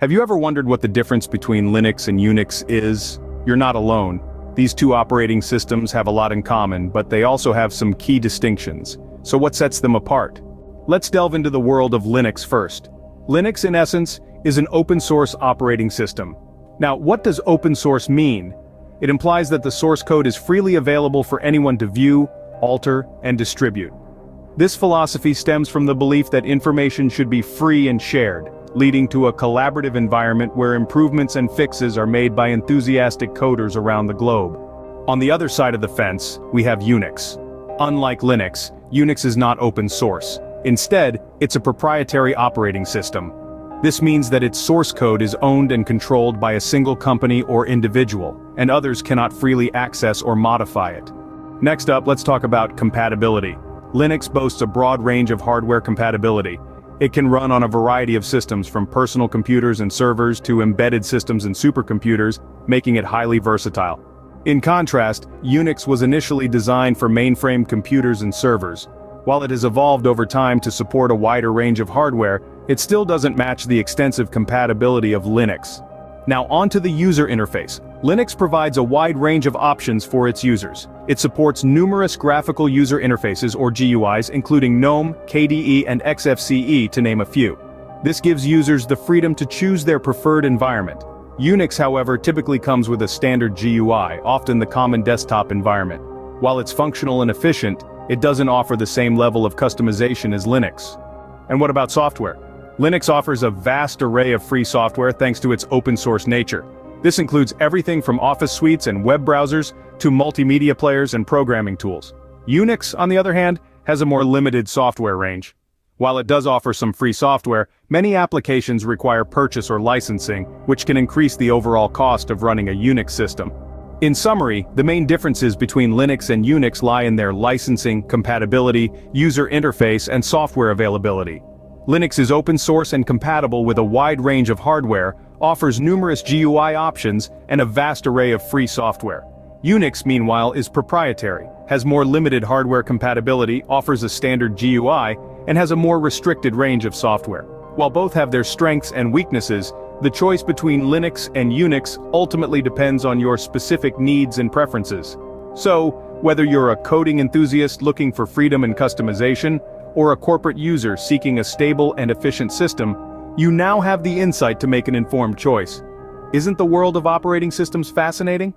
Have you ever wondered what the difference between Linux and Unix is? You're not alone. These two operating systems have a lot in common, but they also have some key distinctions. So what sets them apart? Let's delve into the world of Linux first. Linux, in essence, is an open-source operating system. Now, what does open source mean? It implies that the source code is freely available for anyone to view, alter, and distribute. This philosophy stems from the belief that information should be free and shared, leading to a collaborative environment where improvements and fixes are made by enthusiastic coders around the globe. On the other side of the fence, we have Unix. Unlike Linux, Unix is not open source. Instead, it's a proprietary operating system. This means that its source code is owned and controlled by a single company or individual, and others cannot freely access or modify it. Next up, let's talk about compatibility. Linux boasts a broad range of hardware compatibility. It can run on a variety of systems from personal computers and servers to embedded systems and supercomputers, making it highly versatile. In contrast, Unix was initially designed for mainframe computers and servers. While it has evolved over time to support a wider range of hardware, it still doesn't match the extensive compatibility of Linux. Now onto the user interface. Linux provides a wide range of options for its users. It supports numerous graphical user interfaces or GUIs, including GNOME, KDE, and XFCE to name a few. This gives users the freedom to choose their preferred environment. Unix, however, typically comes with a standard GUI, often the common desktop environment. While it's functional and efficient, it doesn't offer the same level of customization as Linux. And what about software? Linux offers a vast array of free software thanks to its open-source nature. This includes everything from office suites and web browsers to multimedia players and programming tools. Unix, on the other hand, has a more limited software range. While it does offer some free software, many applications require purchase or licensing, which can increase the overall cost of running a Unix system. In summary, the main differences between Linux and Unix lie in their licensing, compatibility, user interface, and software availability. Linux is open source and compatible with a wide range of hardware, offers numerous GUI options, and a vast array of free software. Unix, meanwhile, is proprietary, has more limited hardware compatibility, offers a standard GUI, and has a more restricted range of software. While both have their strengths and weaknesses, the choice between Linux and Unix ultimately depends on your specific needs and preferences. So, whether you're a coding enthusiast looking for freedom and customization, or a corporate user seeking a stable and efficient system, you now have the insight to make an informed choice. Isn't the world of operating systems fascinating?